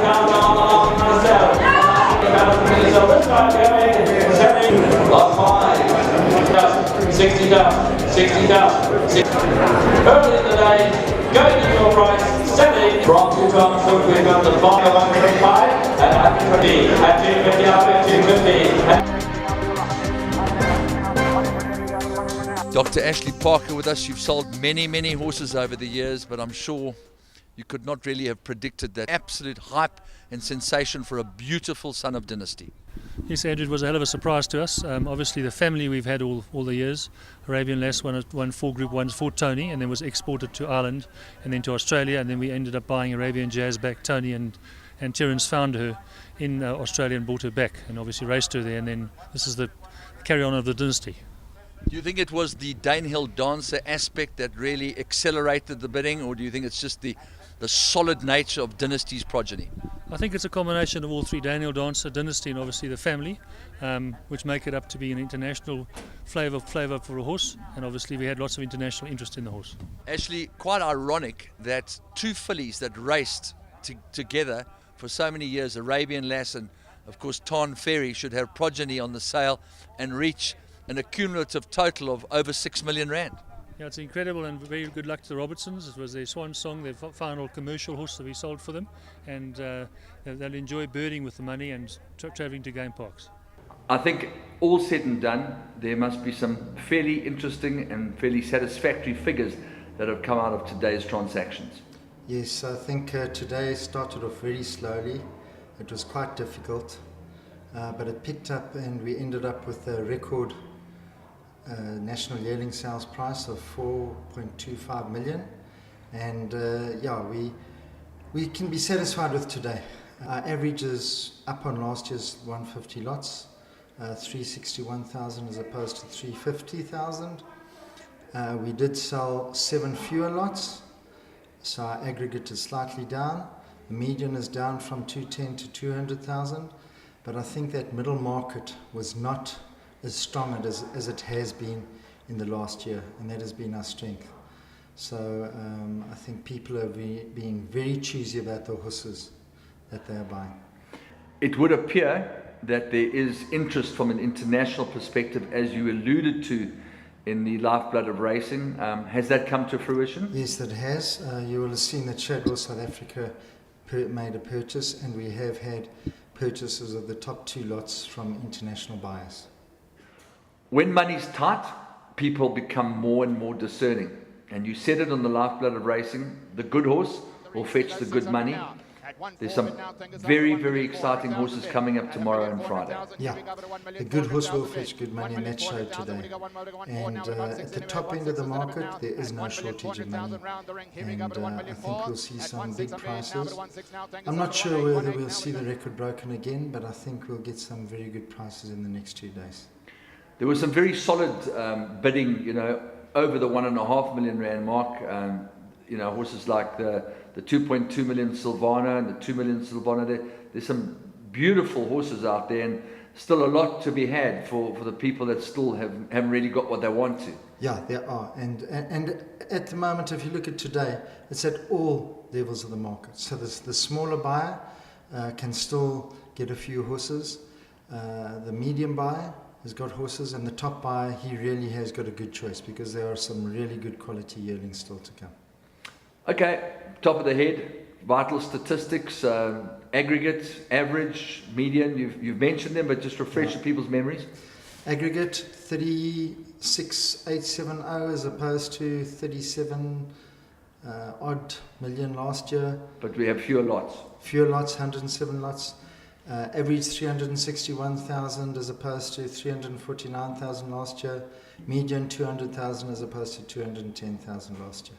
Early in the day, going in your price, selling from 2,000, we've got the 505 and 120, at 250 up at 250. Dr. Ashley Parker with us. You've sold many horses over the years, but I'm sure you could not really have predicted that absolute hype and sensation for a beautiful son of Dynasty. Yes, Andrew, it was a hell of a surprise to us. Obviously, the family we've had all the years. Arabian Lass won 4 Group 1s for Tony, and then was exported to Ireland and then to Australia, and then we ended up buying Arabian Jazz back. Tony and Terence found her in Australia and brought her back, and obviously raced her there, and then this is the carry-on of the Dynasty. Do you think it was the Danehill Dancer aspect that really accelerated the bidding, or do you think it's just the solid nature of Dynasty's progeny? I think it's a combination of all three: Danehill Dancer, Dynasty, and obviously the family, which make it up to be an international flavour for a horse. And obviously we had lots of international interest in the horse. Actually, quite ironic that two fillies that raced together for so many years, Arabian Lass and of course Tarn Ferry, should have progeny on the sale and reach an accumulative total of over 6 million rand. Yeah, it's incredible, and very good luck to the Robertsons. It was their swan song, their final commercial horse that we sold for them, and they'll enjoy birding with the money and travelling to game parks. I think all said and done, there must be some fairly interesting and fairly satisfactory figures that have come out of today's transactions. Yes, I think today started off very slowly. It was quite difficult, but it picked up, and we ended up with a record national yearling sales price of 4.25 million, and we can be satisfied with today. Our average is up on last year's 150 lots, 361,000 as opposed to 350,000. We did sell 7 fewer lots, so our aggregate is slightly down. The median is down from 210 to 200,000, but I think that middle market was not as strong as it has been in the last year, and that has been our strength. So I think people are being very choosy about the horses that they are buying. It would appear that there is interest from an international perspective, as you alluded to in the lifeblood of racing. Has that come to fruition? Yes, that has. You will have seen that Shadwell South Africa made a purchase, and we have had purchases of the top 2 lots from international buyers. When money's tight, people become more and more discerning. And you said it on the lifeblood of racing, the good horse will fetch the good money. There's some very exciting horses coming up tomorrow and Friday. Yeah, a good horse will fetch good money, and that showed today. And at the top end of the market, there is no shortage of money. And I think we'll see some big prices. I'm not sure whether we'll see the record broken again, but I think we'll get some very good prices in the next 2 days. There was some very solid bidding, over the 1.5 million rand mark. Horses like the 2.2 million Silvana and the 2 million Silvana. There's some beautiful horses out there, and still a lot to be had for the people that still haven't really got what they want to. Yeah, there are, and at the moment, if you look at today, it's at all levels of the market. So the smaller buyer can still get a few horses. The medium buyer has got horses, and the top buyer, he really has got a good choice, because there are some really good quality yearlings still to come. Okay, top of the head, vital statistics, aggregate, average, median, you've mentioned them, but just refresh people's memories. Aggregate 36,870 as opposed to 37 odd million last year. But we have fewer lots. Fewer lots, 107 lots. Average 361,000 as opposed to 349,000 last year. Median 200,000 as opposed to 210,000 last year.